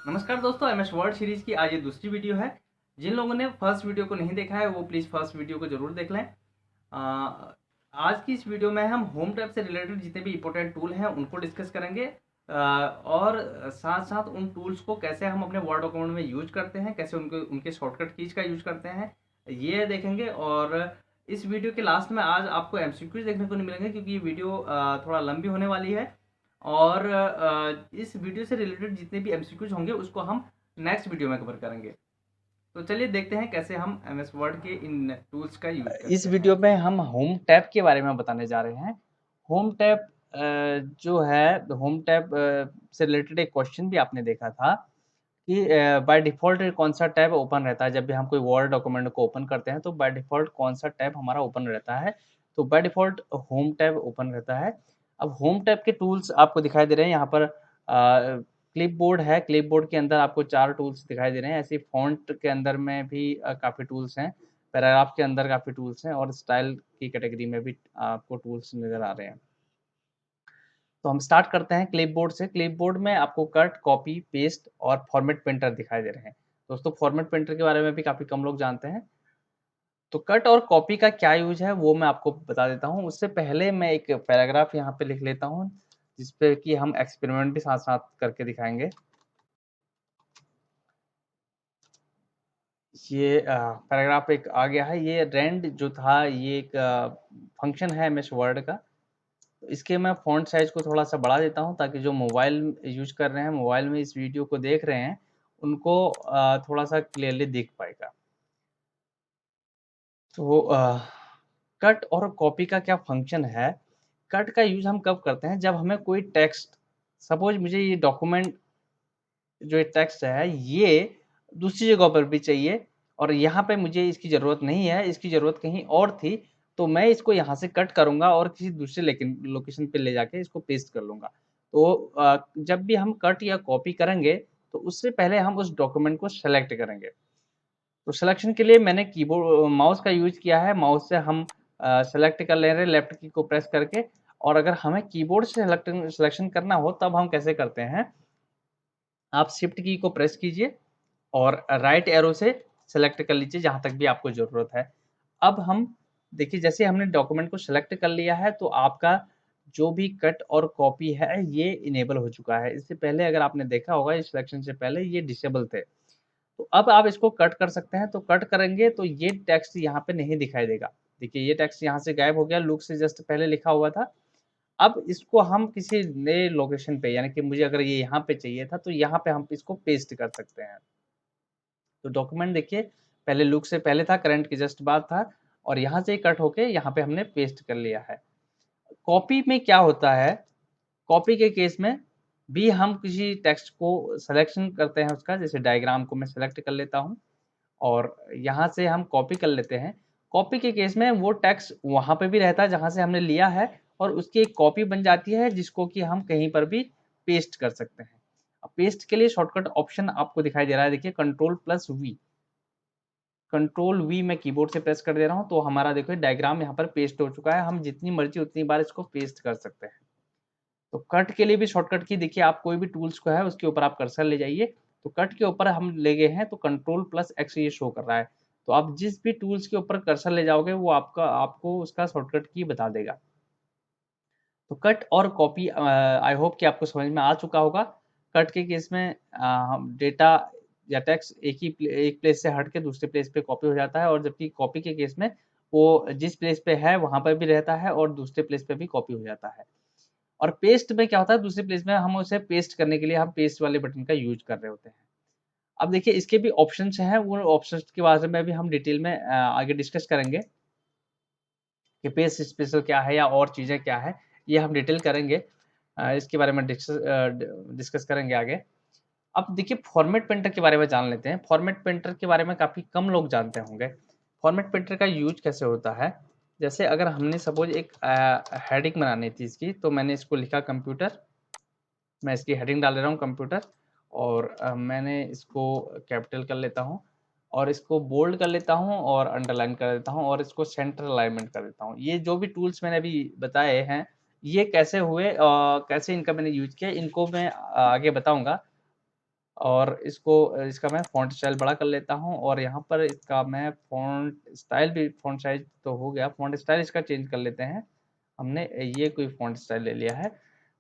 नमस्कार दोस्तों, MS word series की आज ये दूसरी वीडियो है। जिन लोगों ने फर्स्ट वीडियो को नहीं देखा है वो प्लीज़ फर्स्ट वीडियो को जरूर देख लें। आज की इस वीडियो में हम होम टैब से रिलेटेड जितने भी इंपॉर्टेंट टूल हैं उनको डिस्कस करेंगे, और साथ साथ उन टूल्स को कैसे हम अपने वर्ड डॉक्यूमेंट में यूज करते हैं, कैसे उनके शॉर्टकट कीज का यूज करते हैं, ये देखेंगे। और इस वीडियो के लास्ट में आज आपको एमसीक्यूज देखने को नहीं मिलेंगे क्योंकि ये वीडियो थोड़ा लंबी होने वाली है। और इस वीडियो से रिलेटेड जितने भी एमसीक्यूज होंगे उसको हम नेक्स्ट वीडियो में कवर करेंगे। तो चलिए देखते हैं कैसे हम एमएस वर्ड के इन टूल्स का यूज करते हैं। इस वीडियो में हम होम टैब के बारे में बताने जा रहे हैं। होम टैब जो है, होम टैब से रिलेटेड एक क्वेश्चन भी आपने देखा था कि बाय डिफ़ॉल्ट कौन सा टैब ओपन रहता है। जब भी हम कोई वर्ड डॉक्यूमेंट को ओपन करते हैं तो बाय डिफ़ॉल्ट कौन सा टैब हमारा ओपन रहता है। तो by default home tab open रहता है। अब होम टैब के टूल्स आपको दिखाई दे रहे हैं यहाँ पर। क्लिपबोर्ड है, क्लिपबोर्ड के अंदर आपको 4 टूल्स दिखाई दे रहे हैं। ऐसे ही फ़ॉन्ट के अंदर में भी काफ़ी टूल्स हैं, पैराग्राफ के अंदर काफ़ी टूल्स हैं और स्टाइल की कैटेगरी में भी आपको टूल्स नज़र आ रहे हैं। तो हम स्टार्ट करते हैं क्लिपबोर्ड से। क्लिपबोर्ड में आपको कट, कॉपी, पेस्ट और फॉर्मेट प्रिंटर दिखाई दे रहे हैं। दोस्तों, फॉर्मेट प्रिंटर के बारे में भी काफ़ी कम लोग जानते हैं। तो कट और कॉपी का क्या यूज़ है वो मैं आपको बता देता हूँ। उससे पहले मैं एक पैराग्राफ यहाँ पे लिख लेता हूँ, जिस पे कि हम एक्सपेरिमेंट भी साथ-साथ करके दिखाएँगे। ये पैराग्राफ एक आ गया है। ये रेंड जो था ये एक फंक्शन है एमएस वर्ड का। इसके मैं फ़ॉन्ट साइज़ को थोड़ा-सा बढ़ा देता हूँ ताकि जो मोबाइल यूज़ कर रहे हैं, मोबाइल में इस वीडियो को देख रहे हैं, उनको थोड़ा-सा क्लियरली दिख पाएगा। तो कट और कॉपी का क्या फ़ंक्शन है? कट का यूज़ हम कब करते हैं? जब हमें कोई टेक्स्ट, सपोज़ मुझे ये डॉक्यूमेंट जो ये टेक्स्ट है, ये दूसरी जगह पर भी चाहिए और यहाँ पे मुझे इसकी ज़रूरत नहीं है, इसकी ज़रूरत कहीं और थी, तो मैं इसको यहाँ से कट करूँगा और किसी दूसरे लेकिन लोकेशन पे ले जाके इसको पेस्ट कर लूँगा। तो जब भी हम कट या कॉपी करेंगे, तो उससे पहले हम उस डॉक्यूमेंट को सेलेक्ट करेंगे। तो सिलेक्शन के लिए मैंने कीबोर्ड माउस का यूज़ किया है। माउस से हम सेलेक्ट कर ले रहे हैं लेफ्ट की को प्रेस करके। और अगर हमें कीबोर्ड से सिलेक्शन करना हो तब हम कैसे करते हैं, आप शिफ्ट की को प्रेस कीजिए और राइट एरो से सेलेक्ट कर लीजिए जहाँ तक भी आपको ज़रूरत है। अब हम देखिए, जैसे हमने डॉक्यूमेंट को सेलेक्ट कर लिया है तो आपका जो भी कट और कॉपी है ये इनेबल हो चुका है। इससे पहले अगर आपने देखा होगा, इस सिलेक्शन से पहले ये डिसेबल थे। तो अब आप इसको कट कर सकते हैं। तो कट करेंगे तो ये टेक्स्ट यहाँ पे नहीं दिखाई देगा। देखिए, ये टेक्स्ट यहाँ से गायब हो गया, लुक से जस्ट पहले लिखा हुआ था। अब इसको हम किसी नए लोकेशन पे, यानी कि मुझे अगर ये यहाँ पे चाहिए था तो यहाँ पे हम इसको पेस्ट कर सकते हैं। तो डॉक्यूमेंट देखिए, पहले लुक से पहले था, करंट के जस्ट बाद था और यहाँ से कट होके यहाँ पे हमने पेस्ट कर लिया है। कॉपी में क्या होता है, कॉपी के केस में भी हम किसी टेक्स्ट को सिलेक्शन करते हैं उसका, जैसे डायग्राम को मैं सेलेक्ट कर लेता हूँ और यहाँ से हम कॉपी कर लेते हैं। कॉपी के केस में वो टेक्स्ट वहाँ पे भी रहता है जहाँ से हमने लिया है और उसकी एक कॉपी बन जाती है जिसको कि हम कहीं पर भी पेस्ट कर सकते हैं। अब पेस्ट के लिए शॉर्टकट ऑप्शन आपको दिखाई दे रहा है, देखिए control plus V. Control V मैं कीबोर्ड से प्रेस कर दे रहा हूँ तो हमारा देखिए डायग्राम यहाँ पर पेस्ट हो चुका है। हम जितनी मर्जी उतनी बार इसको पेस्ट कर सकते हैं। तो कट के लिए भी शॉर्टकट की देखिए, आप कोई भी टूल्स को है उसके ऊपर आप कर्सर ले जाइए। तो कट के ऊपर हम ले गए हैं तो कंट्रोल प्लस एक्स ये शो कर रहा है। तो आप जिस भी टूल्स के ऊपर कर्सर ले जाओगे वो आपको उसका शॉर्टकट की बता देगा। तो कट और कॉपी आई होप कि आपको समझ में आ चुका होगा। कट के केस में हम डेटा या टेक्स्ट एक प्लेस से हट के दूसरे प्लेस पे कॉपी हो जाता है और जबकि कॉपी के केस में वो जिस प्लेस पे है वहाँ पर भी रहता है और दूसरे प्लेस पे भी कॉपी हो जाता है। और पेस्ट में क्या होता है, दूसरे प्लेस में हम उसे पेस्ट करने के लिए हम पेस्ट वाले बटन का यूज कर रहे होते हैं। अब देखिए, इसके भी ऑप्शंस हैं, वो ऑप्शंस के बारे में भी हम डिटेल में आगे डिस्कस करेंगे कि पेस्ट स्पेशल क्या है या और चीज़ें क्या है, ये हम डिटेल करेंगे। इसके बारे में डिस्कस करेंगे आगे। अब देखिए, फॉर्मेट पेंटर के बारे में जान लेते हैं। फॉर्मेट पेंटर के बारे में काफ़ी कम लोग जानते होंगे। फॉर्मेट पेंटर का यूज कैसे होता है, जैसे अगर हमने सपोज एक हेडिंग बनानी थी इसकी, तो मैंने इसको लिखा कंप्यूटर। मैं इसकी हेडिंग डाल दे रहा हूँ कंप्यूटर और मैंने इसको कैपिटल कर लेता हूँ और इसको बोल्ड कर लेता हूँ और अंडरलाइन कर देता हूँ और इसको सेंटर अलाइनमेंट कर देता हूँ। ये जो भी टूल्स मैंने अभी बताए हैं, ये कैसे हुए, कैसे इनका मैंने यूज किया, इनको मैं आगे बताऊंगा। और इसका मैं फ़ॉन्ट स्टाइल बड़ा कर लेता हूँ और यहाँ पर इसका मैं फ़ॉन्ट स्टाइल भी, फ़ॉन्ट साइज़ तो हो गया, फ़ॉन्ट स्टाइल इसका चेंज कर लेते हैं। हमने ये कोई फ़ॉन्ट स्टाइल ले लिया है।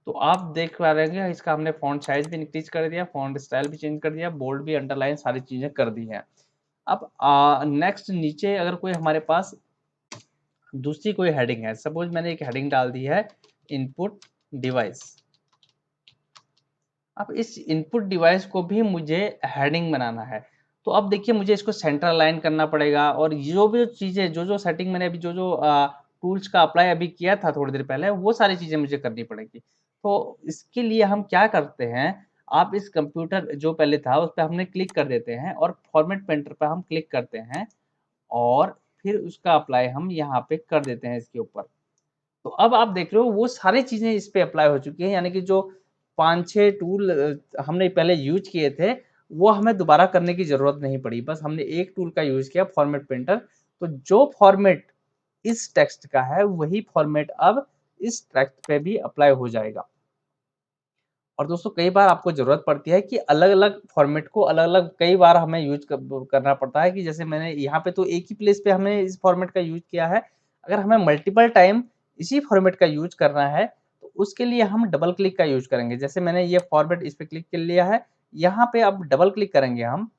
तो आप देख पा रहे होंगे इसका हमने फ़ॉन्ट साइज़ भी इंक्रीज़ कर दिया, फ़ॉन्ट स्टाइल भी चेंज कर दिया, बोल्ड भी, अंडरलाइन सारी चीज़ें कर दी हैं। अब नेक्स्ट नीचे अगर कोई हमारे पास दूसरी कोई हेडिंग है, सपोज़ मैंने एक हेडिंग डाल दी है इनपुट डिवाइस। अब इस इनपुट डिवाइस को भी मुझे हेडिंग बनाना है। तो अब देखिए मुझे इसको सेंटर अलाइन करना पड़ेगा और जो भी चीज़ें जो सेटिंग मैंने अभी जो टूल्स का अप्लाई अभी किया था थोड़ी देर पहले, वो सारी चीज़ें मुझे करनी पड़ेगी। तो इसके लिए हम क्या करते हैं, आप इस कंप्यूटर जो पहले था उस पे हमने क्लिक कर देते हैं और फॉर्मेट पेंटर पे हम क्लिक करते हैं और फिर उसका अप्लाई हम यहाँ पे कर देते हैं इसके ऊपर। तो अब आप देख रहे हो वो सारी चीज़ें इस पे अप्लाई हो चुकी हैं, यानी कि जो 5-6 टूल हमने पहले यूज़ किए थे, वो हमें दोबारा करने की ज़रूरत नहीं पड़ी। बस हमने एक टूल का यूज़ किया फॉर्मेट पेंटर, तो जो फॉर्मेट इस टेक्स्ट का है, वही फॉर्मेट अब इस टेक्स्ट पे भी अप्लाई हो जाएगा। और दोस्तों कई बार आपको ज़रूरत पड़ती है कि अलग-अलग फॉर्मेट को अलग-अलग कई बार हमें यूज़ करना पड़ता है कि जैसे मैंने यहाँ पे तो एक ही प्लेस पे हमने इस फॉर्मेट का यूज़ किया है। अगर हमें मल्टीपल टाइम इसी फॉर्मेट का यूज़ करना है, तो उसके लिए हम डबल क्लिक का यूज़ करेंगे। जैसे मैंने ये फॉर्मेट इस पे क्लिक कर लिया है, यहाँ पे अब डबल क्लिक करेंगे हम,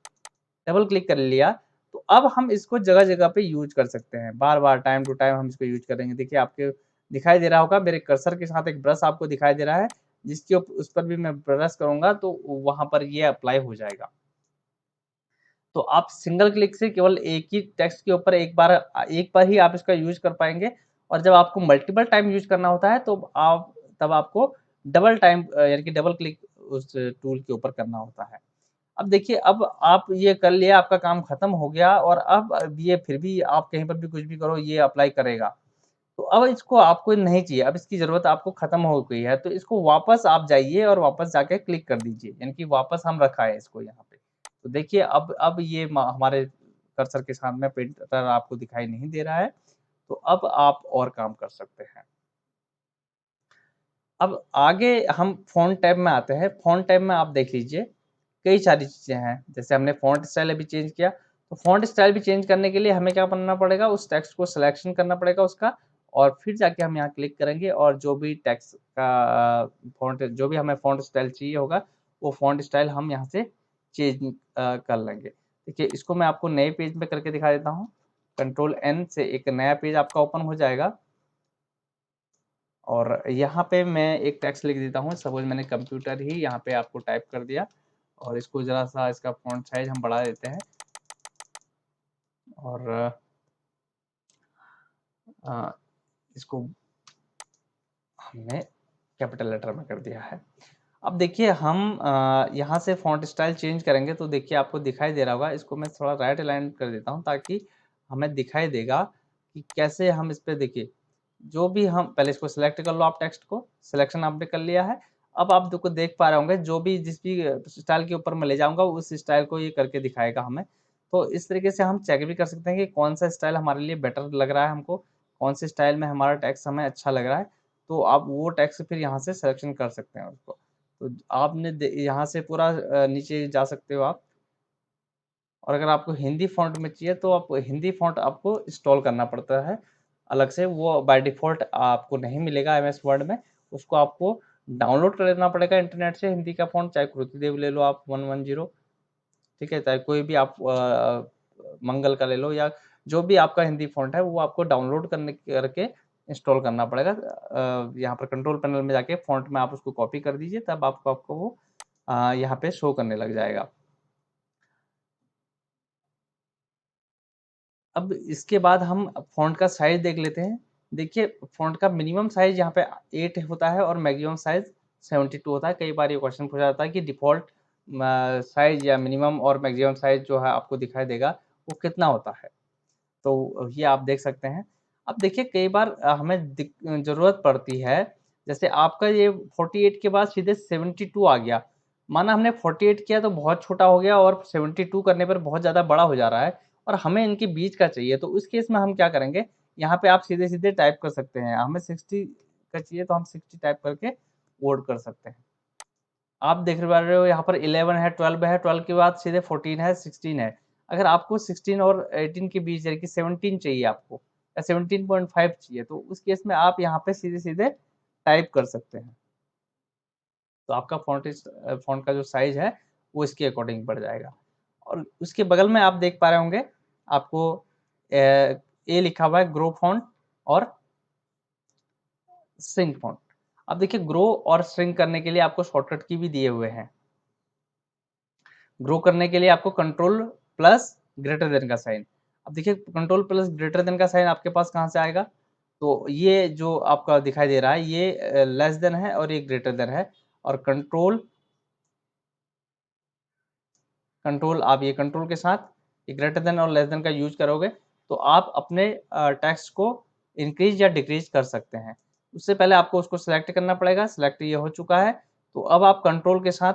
डबल क्लिक कर लिया, तो अब हम इसको जगह-जगह पे यूज़ कर सकते हैं। बार-बार, टाइम टू टाइम हम इसको यूज़ करेंगे। देखिए आपके दिखाई दे रहा होगा मेरे कर्सर के साथ एक ब्रश आपको दिखाई दे रहा है, जिसके उस पर भी मैं प्रेस करूँगा तो वहाँ पर ये अप्लाई हो जाएगा। तो आप सिंगल क्लिक से केवल एक ही टेक्स्ट के ऊपर एक बार ही आप इसका यूज़ कर पाएँगे और जब आपको मल्टीपल टाइम यूज़ करना होता है तो तब आपको डबल टाइम यानी कि डबल क्लिक उस टूल के ऊपर करना होता है। अब देखिए अब आप ये कर लिया, आपका काम खत्म हो गया और अब ये फिर भी आप कहीं पर भी कुछ भी करो ये अप्लाई करेगा। तो अब इसको आपको नहीं चाहिए, अब इसकी ज़रूरत आपको खत्म हो गई है, तो इसको वापस आप जाइए और वापस जाके क्लिक कर दीजिए, यानी कि वापस हम रखा है इसको यहाँ पे। तो देखिए अब ये हमारे कर्सर के सामने प्रिंटर आपको दिखाई नहीं दे रहा है, तो अब आप और काम कर सकते हैं। अब आगे हम फ़ॉन्ट टैब में आते हैं, फ़ॉन्ट टैब में आप देख लीजिए, कई सारी चीज़ें हैं, जैसे हमने फ़ॉन्ट स्टाइल अभी चेंज किया, तो फ़ॉन्ट स्टाइल भी चेंज करने के लिए हमें क्या करना पड़ेगा, उस टेक्स्ट को सिलेक्शन करना पड़ेगा उसका और फिर जाके हम यहाँ क्लिक करेंगे और जो भी टेक्स्ट का फ़ॉन्ट जो भी हमें फ़ॉन्ट स्टाइल चाहिए होगा, वो फ़ॉन्ट स्टाइल हम यहाँ से चेंज कर लेंगे। देखिए, इसको मैं आपको नए पेज में करके दिखा देता हूँ, कंट्रोल एन से एक नया पेज आपका ओपन हो जाएगा। और यहाँ पे मैं एक टेक्स्ट लिख देता हूँ, सपोज़ मैंने कंप्यूटर ही यहाँ पे आपको टाइप कर दिया और इसको ज़रा-सा इसका फ़ॉन्ट साइज़ हम बढ़ा देते हैं और अ, इसको हमने कैपिटल लेटर में कर दिया है। अब देखिए हम यहाँ से फ़ॉन्ट स्टाइल चेंज करेंगे तो देखिए आपको दिखाई दे रहा होगा, इसको मैं थोड़ा राइट अलाइन कर देता हूँ ताकि हमें दिखाई देगा कि कैसे हम इस पे देखिए जो भी हम पहले इसको सिलेक्ट कर लो आप टेक्स्ट को, सिलेक्शन आपने कर लिया है। अब आप देखो देख पा रहे होंगे जो भी जिस भी स्टाइल के ऊपर मैं ले जाऊँगा उस स्टाइल को ये करके दिखाएगा हमें। तो इस तरीके से हम चेक भी कर सकते हैं कि कौन-सा स्टाइल हमारे लिए बेटर लग रहा है हमको, कौन से स्टाइल में हमारा टेक्स्ट हमें अच्छा लग रहा है। तो आप वो टेक्स्ट फिर यहाँ से सिलेक्शन कर सकते हैं उसको। तो आपने दे यहाँ से पूरा नीचे जा सकते हो आप और अगर आपको हिंदी फ़ॉन्ट में चाहिए तो आप हिंदी फ़ॉन्ट आपको इंस्टॉल करना पड़ता है अलग से, वो बाय डिफ़ॉल्ट आपको नहीं मिलेगा एमएस वर्ड में, उसको आपको डाउनलोड कर लेना पड़ेगा इंटरनेट से हिंदी का फ़ॉन्ट, चाहे कृतिदेव ले लो आप 110 ठीक है? चाहे कोई भी आप मंगल का ले लो या जो भी आपका हिंदी फ़ॉन्ट है वो आपको डाउनलोड करके इंस्टॉल करना पड़ेगा। यहाँ पर कंट्रोल पैनल में जाके फ़ॉन्ट में आप उसको कॉपी कर दीजिए तब आपको आपको वो यहाँ पे शो करने लग जाएगा। अब इसके बाद हम फ़ॉन्ट का साइज़ देख लेते हैं। देखिए फ़ॉन्ट का मिनिमम साइज़ यहाँ पे 8 होता है और मैक्सिमम साइज़ 72 होता है। कई बार ये क्वेश्चन पूछा जाता है कि डिफ़ॉल्ट साइज़ या मिनिमम और मैक्सिमम साइज़ जो है आपको दिखाई देगा, वो कितना होता है? तो ये आप देख सकते हैं। अब देखिए कई बार हमें ज़रूरत पड़ती है, जैसे आपका ये 48 के बाद सीधे 72 आ गया। माना हमने 48 किया तो बहुत छोटा हो गया और 72 करने पर बहुत ज़्यादा बड़ा हो जा रहा है और हमें इनके बीच का चाहिए, तो उस केस में हम क्या करेंगे, यहाँ पे आप सीधे-सीधे टाइप कर सकते हैं। हमें 60 का चाहिए तो हम 60 टाइप करके कोड कर सकते हैं। आप देख रहे हो यहाँ पर 11 है, 12 है, 12 के बाद सीधे 14 है, 16 है। अगर आपको 16 और 18 के बीच यानी कि 17 चाहिए आपको या 17.5 चाहिए, तो उस केस में आप यहाँ पे सीधे-सीधे टाइप कर सकते हैं। तो आपका फ़ॉन्ट का जो साइज़ है वो इसके अकॉर्डिंग बढ़ जाएगा। और उसके बगल में आप देख पा रहे होंगे आपको ए लिखा हुआ है ग्रो फ़ॉन्ट और श्रिंक फ़ॉन्ट। अब देखिए ग्रो और श्रिंक करने के लिए आपको शॉर्टकट की भी दिए हुए हैं। ग्रो करने के लिए आपको कंट्रोल प्लस ग्रेटर देन का साइन। अब देखिए कंट्रोल प्लस ग्रेटर देन का साइन आपके पास कहाँ से आएगा? तो ये जो आपका दिखाई दे रहा है ये लेस देन है और ये ग्रेटर देन है और कंट्रोल आप ये कंट्रोल के साथ ये ग्रेटर देन और लेस देन का यूज़ करोगे तो आप अपने टेक्स्ट को इंक्रीज़ या डिक्रीज़ कर सकते हैं। उससे पहले आपको उसको सेलेक्ट करना पड़ेगा, सेलेक्ट ये हो चुका है, तो अब आप कंट्रोल के साथ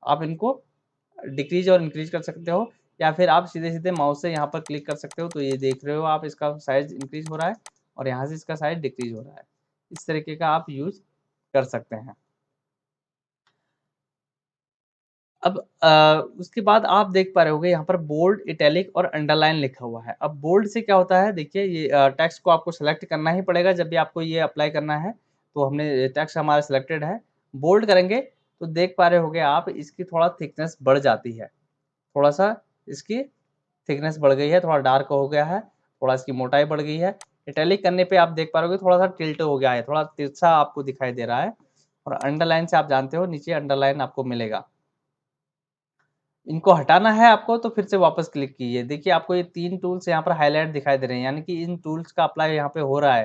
आप इनको डिक्रीज़ और इंक्रीज़ कर सकते हो या फिर आप सीधे-सीधे माउस से यहाँ पर क्लिक कर सकते हो, तो ये देख रहे हो आप इसका साइज़ इंक्रीज़ हो रहा है और यहाँ से इसका साइज़ डिक्रीज़ हो रहा है। इस तरीके का आप यूज़ कर सकते हैं। अब उसके बाद आप देख पा रहे होंगे यहाँ पर बोल्ड, इटैलिक और अंडरलाइन लिखा हुआ है। अब बोल्ड से क्या होता है देखिए ये टेक्स्ट को आपको सेलेक्ट करना ही पड़ेगा जब भी आपको ये अप्लाई करना है। तो हमने टेक्स्ट हमारा सिलेक्टेड है। बोल्ड करेंगे तो देख पा रहे होंगे आप इसकी थोड़ा थिकनेस बढ़ जाती है। थोड़ा-सा इसकी थिकनेस बढ़ गई है, थोड़ा डार्क हो गया है, थोड़ा इसकी मोटाई बढ़ गई है। इटैलिक करने पे आप देख पा रहे होगे थोड़ा-सा टिल्ट हो गया है, थोड़ा तिरछा आपको दिखाई दे रहा है और अंडरलाइन से आप जानते हो नीचे अंडरलाइन आपको मिलेगा। इनको हटाना है आपको तो फिर से वापस क्लिक कीजिए। देखिए आपको ये 3 टूल्स यहाँ पर हाइलाइट दिखाई दे रहे हैं, यानी कि इन टूल्स का अप्लाई यहाँ पे हो रहा है।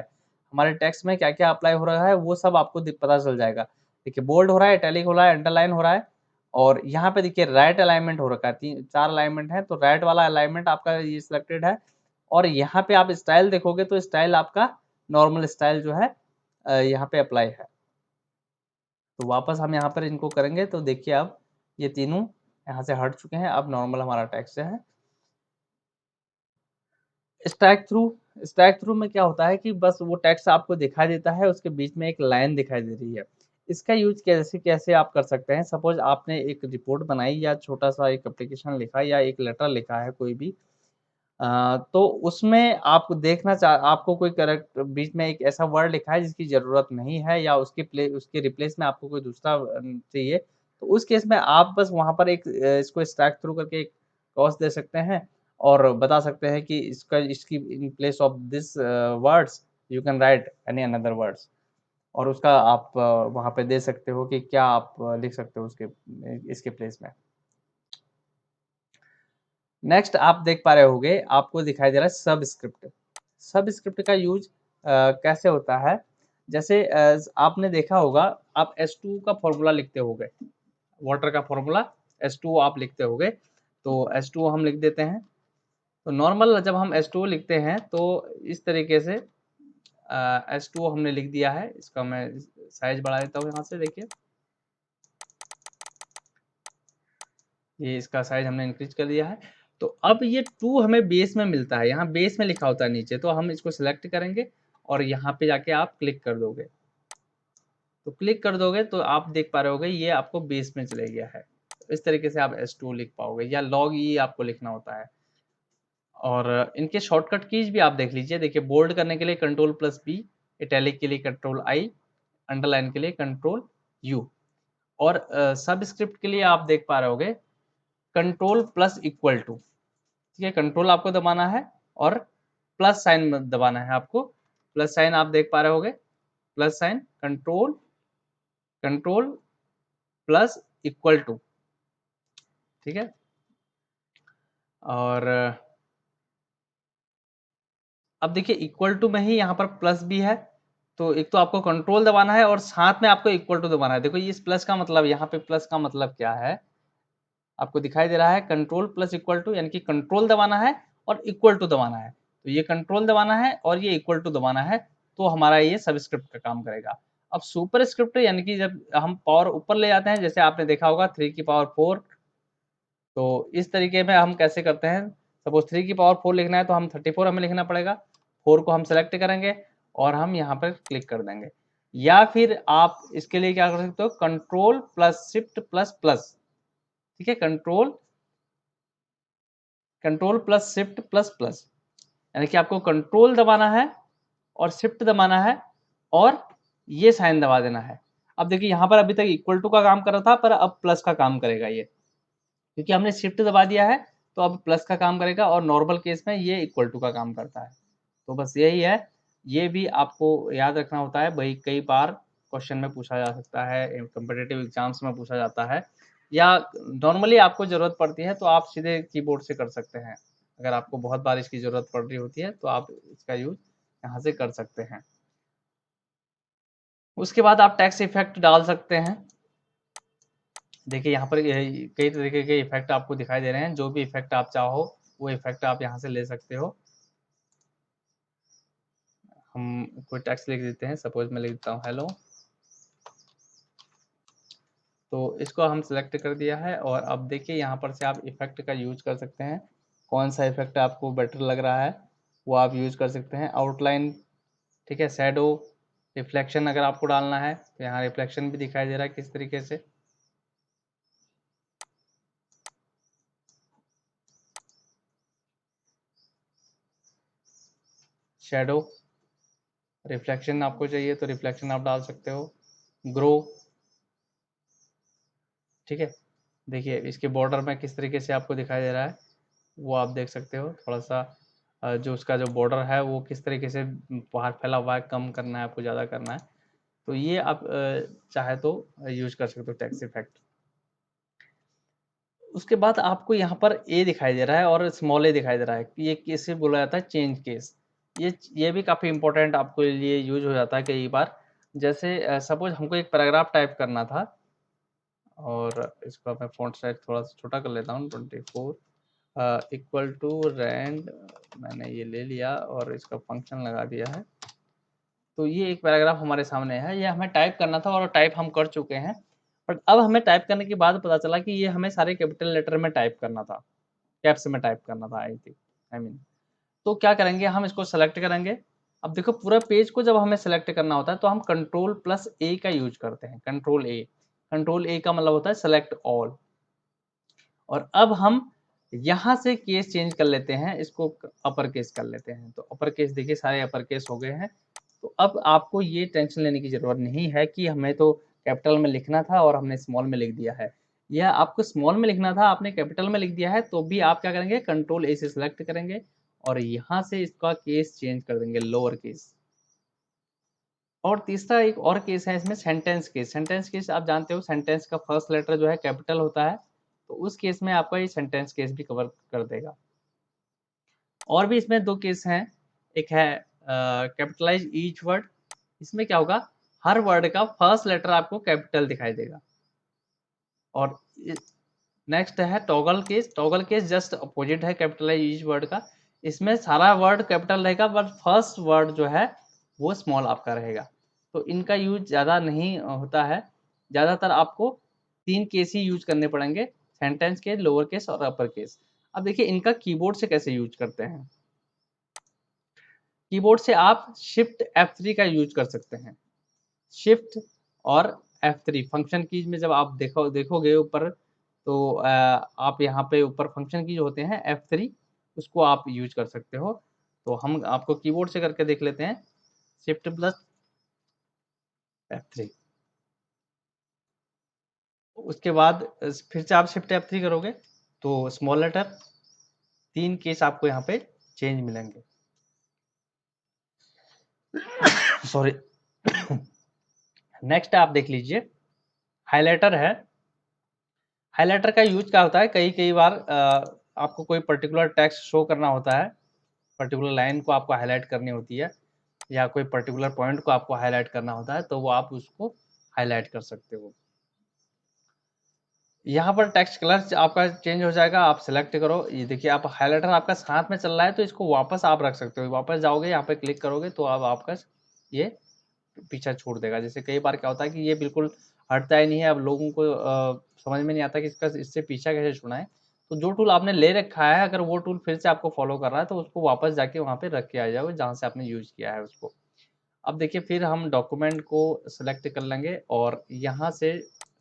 हमारे टेक्स्ट में क्या-क्या अप्लाई हो रहा है वो सब आपको पता चल जाएगा। देखिए बोल्ड हो रहा है, इटैलिक हो रहा है, अंडरलाइन हो रहा है और यहाँ पे देखिए राइट अलाइनमेंट हो रखा है। 4 अलाइनमेंट है तो राइट वाला अलाइनमेंट आपका ये सिलेक्टेड है और यहाँ पे आप स्टाइल देखोगे तो स्टाइल आपका नॉर्मल स्टाइल जो है यहाँ पे अप्लाई है। तो वापस हम यहाँ पर इनको करेंगे तो देखिए अब ये तीनों यहाँ से हट चुके हैं, अब नॉर्मल हमारा टेक्स्ट है। स्ट्राइक थ्रू स्ट्राइक थ्रू में क्या होता है कि बस वो टेक्स्ट आपको दिखाई देता है, उसके बीच में एक लाइन दिखाई दे रही है। इसका यूज़ कैसे कैसे आप कर सकते हैं, सपोज़ आपने एक रिपोर्ट बनाई या छोटा-सा एक एप्लीकेशन लिखा या एक लेटर लिखा है कोई भी तो उसमें आप आपको कोई करेक्ट बीच में एक ऐसा वर्ड लिखा है जिसकी ज़रूरत नहीं है या उसके रिप्लेस में आपको कोई दूसरा चाहिए, तो उस केस में आप बस वहाँ पर एक इसको स्ट्राइक थ्रू करके एक क्रॉस दे सकते हैं और बता सकते हैं कि इसकी in place of this words you can write any another words और उसका आप वहाँ पे दे सकते हो कि क्या आप लिख सकते हो इसके प्लेस में। नेक्स्ट आप देख पा रहे होंगे, आपको दिखाई दे रहा है सबस्क्रिप्ट। सबस्क्रिप्ट का यूज़ कैसे होता है? जैसे आपने देखा होगा, आप H2 का फ़ॉर्मूला लिखते होंगे, वाटर का फ़ॉर्मूला H2O आप लिखते होंगे, तो H2O हम लिख देते हैं। तो नॉर्मल जब हम H2O लिखते हैं, तो इस तरीके से H2O हमने लिख दिया है। इसका मैं साइज़ बढ़ा देता हूँ यहाँ से देखिए। ये इसका साइज़ हमने इंक्रीज़ कर दिया है। तो अब ये 2 हमें बेस में मिलता है, यहाँ बेस में लिखा होता है नीचे, तो हम इसको सेलेक्ट करेंगे और यहाँ पे जाके आप क्लिक कर दोगे। तो क्लिक कर दोगे तो आप देख पा रहे होगे ये आपको बेस में चले गया है। इस तरीके से आप H2 लिख पाओगे या log E आपको लिखना होता है। और इनके शॉर्टकट कीज़ भी आप देख लीजिए, देखिए बोल्ड करने के लिए Ctrl+B, इटैलिक के लिए Ctrl+I, अंडरलाइन के लिए Ctrl+U और सबस्क्रिप्ट के लिए आप देख पा रहे होगे Ctrl+=, ठीक है, कंट्रोल आपको दबाना है और प्लस साइन दबाना है आपको। प्लस साइन आप देख पा रहे होगे, plus sign control control plus equal to, ठीक है। और अब देखिए इक्वल टू में ही यहाँ पर प्लस भी है, तो एक तो आपको कंट्रोल दबाना है और साथ में आपको इक्वल टू दबाना है। देखो ये इस प्लस का मतलब, यहाँ पे प्लस का मतलब क्या है, आपको दिखाई दे रहा है कंट्रोल प्लस इक्वल टू, यानी कि कंट्रोल दबाना है और इक्वल टू दबाना है। तो ये कंट्रोल दबाना है और ये इक्वल टू दबाना है, तो हमारा ये सबस्क्रिप्ट का काम करेगा। अब सुपरस्क्रिप्ट यानी कि जब हम पावर ऊपर ले जाते हैं, जैसे आपने देखा होगा 3 की पावर 4, तो इस तरीके में हम कैसे करते हैं, सपोज 3 की पावर 4 लिखना है तो हम 34 हमें लिखना पड़ेगा। 4 को हम सेलेक्ट करेंगे और हम यहाँ पर क्लिक कर देंगे। या फिर आप इसके लिए क्या कर सकते हो, control plus shift plus plus, ठीक है, control plus shift plus plus, यानी कि आपको कंट्रोल दबाना है और शिफ्ट दबाना है और ये साइन दबा देना है। अब देखिए यहाँ पर अभी तक इक्वल टू का काम कर रहा था, पर अब प्लस का काम करेगा ये, क्योंकि हमने शिफ्ट दबा दिया है तो अब प्लस का काम करेगा, और नॉर्मल केस में ये इक्वल टू का काम करता है। तो बस यही है, ये भी आपको याद रखना होता है भाई, कई बार क्वेश्चन में पूछा जा सकता है, कॉम्पिटिटिव एग्जाम्स में पूछा जाता है, या नॉर्मली आपको ज़रूरत पड़ती है तो आप सीधे कीबोर्ड से कर सकते हैं। अगर आपको बहुत बार इसकी ज़रूरत पड़ रही होती है तो आप इसका यूज़ यहाँ से कर सकते हैं। उसके बाद आप टेक्स्ट इफेक्ट डाल सकते हैं। देखिए यहाँ पर कई तरीके के इफेक्ट आपको दिखाई दे रहे हैं, जो भी इफेक्ट आप चाहो वो इफेक्ट आप यहाँ से ले सकते हो। हम कोई टेक्स्ट लिख देते हैं, सपोज मैं लिख देता हूँ हेलो, तो इसको हम सिलेक्ट कर दिया है, और अब देखिए यहाँ पर से आप इफेक्ट का यूज कर सकते हैं। कौन सा इफेक्ट आपको बेटर लग रहा है वो आप यूज कर सकते हैं। आउटलाइन, ठीक है, शैडो, रिफ्लेक्शन अगर आपको डालना है तो यहाँ रिफ्लेक्शन भी दिखाई दे रहा है किस तरीके से। शैडो, रिफ्लेक्शन आपको चाहिए तो रिफ्लेक्शन आप डाल सकते हो। ग्रो, ठीक है, देखिए इसके बॉर्डर में किस तरीके से आपको दिखाई दे रहा है वो आप देख सकते हो। थोड़ा सा जो उसका जो बॉर्डर है वो किस तरीके से बाहर फैला हुआ है, कम करना है आपको, ज़्यादा करना है, तो ये आप चाहे तो यूज कर सकते हो टेक्स्ट इफेक्ट। उसके बाद आपको यहाँ पर ए दिखाई दे रहा है और स्मॉल ए दिखाई दे रहा है, ये किसे बोला जाता है, चेंज केस। ये भी काफ़ी इंपॉर्टेंट आपके लिए यूज हो जाता है कई बार। जैसे सपोज हमको एक पैराग्राफ टाइप करना था, और इसका मैं फॉन्ट साइज थोड़ा सा छोटा कर लेता हूँ, 24 इक्वल टू रैंड, मैंने ये ले लिया और इसका फंक्शन लगा दिया है। तो ये एक पैराग्राफ हमारे सामने है, ये हमें टाइप करना था और टाइप हम कर चुके हैं, बट अब हमें टाइप करने के बाद पता चला कि ये हमें सारे कैपिटल लेटर में टाइप करना था, कैप्स में टाइप करना था, आई मीन। तो क्या करेंगे, हम इसको सेलेक्ट करेंगे। अब देखो पूरा पेज को जब हमें सेलेक्ट करना होता है तो हम कंट्रोल प्लस ए का यूज करते हैं, कंट्रोल ए का मतलब होता है सेलेक्ट ऑल। और अब हम यहाँ से केस चेंज कर लेते हैं, इसको अपर केस कर लेते हैं, तो अपर केस देखिए सारे अपर केस हो गए हैं। तो अब आपको ये टेंशन लेने की जरूरत नहीं है कि हमें तो कैपिटल में लिखना था और हमने स्मॉल में लिख दिया है, या आपको स्मॉल में लिखना था आपने कैपिटल में लिख दिया है, तो भी आप क्या करेंगे, कंट्रोल ए से सिलेक्ट करेंगे और यहाँ से इसका केस चेंज कर देंगे, लोअर केस। और तीसरा एक और केस है इसमें, सेंटेंस केस। सेंटेंस केस आप जानते हो, सेंटेंस का फर्स्ट लेटर जो है कैपिटल होता है, तो उस केस में आपका ये सेंटेंस केस भी कवर कर देगा। और भी इसमें दो केस हैं, एक है कैपिटलाइज ईच वर्ड, इसमें क्या होगा, हर वर्ड का फर्स्ट लेटर आपको कैपिटल दिखाई देगा। और नेक्स्ट है toggle case. Toggle case just opposite है कैपिटलाइज ईच वर्ड का, इसमें सारा वर्ड कैपिटल रहेगा बट फर्स्ट वर्ड जो है वो स्मॉल आपका रहेगा। तो इनका यूज ज़्यादा नहीं होता है, ज़्यादातर आपको तीन केस ही यूज करने पड़ेंगे, सेंटेंस केस, लोअर केस और अपर केस। अब देखिए इनका कीबोर्ड से कैसे यूज करते हैं। कीबोर्ड से आप शिफ्ट F3 का यूज कर सकते हैं। शिफ्ट और F3 फंक्शन कीज में जब आप देखोगे ऊपर, तो आप यहाँ पे ऊपर फंक्शन कीज होते हैं F3, उसको आप यूज कर सकते हो। तो हम आपको कीबोर्ड से करके देख लेते हैं, शिफ्ट प्लस F3। उसके बाद फिर से आप शिफ्ट F3 करोगे तो स्मॉल लेटर, तीन केस आपको यहाँ पे चेंज मिलेंगे। सॉरी। नेक्स्ट आप देख लीजिए, हाइलाइटर है। हाइलाइटर का यूज क्या होता है, कई कई बार आपको कोई पर्टिकुलर टेक्स्ट शो करना होता है, पर्टिकुलर लाइन को आपको हाईलाइट करनी होती है, या कोई पर्टिकुलर पॉइंट को आपको हाईलाइट करना होता है, तो वो आप उसको हाईलाइट कर सकते हो। यहाँ पर टेक्स्ट कलर आपका चेंज हो जाएगा, आप सेलेक्ट करो, ये देखिए आप हाइलाइटर आपका साथ में चल रहा है तो इसको वापस आप रख सकते हो, वापस जाओगे यहाँ पे क्लिक करोगे तो अब आपका ये पीछा छोड़ देगा। जैसे कई बार क्या होता है कि ये बिल्कुल हटता ही नहीं है, अब लोगों को समझ में नहीं आता कि इससे पीछा कैसे छुड़ाएं। तो जो टूल आपने ले रखा है, अगर वो टूल फिर से आपको फॉलो कर रहा है तो उसको वापस जाके वहाँ पे रख के आ जाओगे जहाँ से आपने यूज किया है उसको। अब देखिए फिर हम डॉक्यूमेंट को सेलेक्ट कर लेंगे और यहाँ से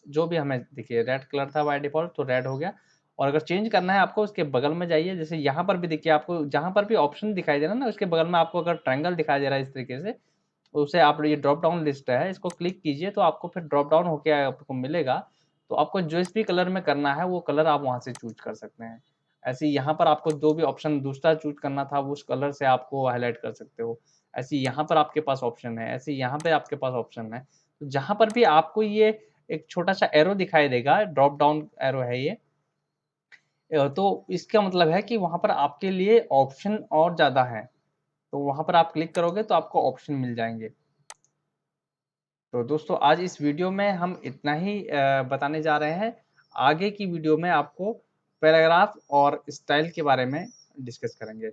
जो भी हमें देखिए रेड कलर था बाय डिफ़ॉल्ट तो रेड हो गया। और अगर चेंज करना है आपको उसके बगल में जाइए, जैसे यहाँ पर भी देखिए आपको जहाँ पर भी ऑप्शन दिखाई दे रहा है ना उसके बगल में आपको अगर ट्रायंगल दिखाई दे रहा है इस तरीके से, उसे आप ये ड्रॉप डाउन लिस्ट है इसको क्लिक कीजिए तो आपको फिर ड्रॉप डाउन होके आपको मिलेगा। तो आपको जिस भी कलर में करना है वो कलर आप वहाँ से चूज़ कर सकते हैं। ऐसे ही यहाँ पर आपको जो भी ऑप्शन दूसरा चूज़ करना था वो उस कलर से आपको हाइलाइट कर सकते हो। ऐसे ही यहाँ पर आपके पास ऑप्शन है, ऐसे ही यहाँ पे आपके पास ऑप्शन है। तो जहाँ पर भी आपको ये एक छोटा-सा एरो दिखाई देगा, ड्रॉप डाउन एरो है ये। तो इसका मतलब है कि वहाँ पर आपके लिए ऑप्शन और ज़्यादा हैं। तो वहाँ पर आप क्लिक करोगे तो आपको ऑप्शन मिल जाएँगे। तो दोस्तों आज इस वीडियो में हम इतना ही बताने जा रहे हैं। आगे की वीडियो में आपको पैराग्राफ और स्टाइल के बारे में डिस्कस करेंगे।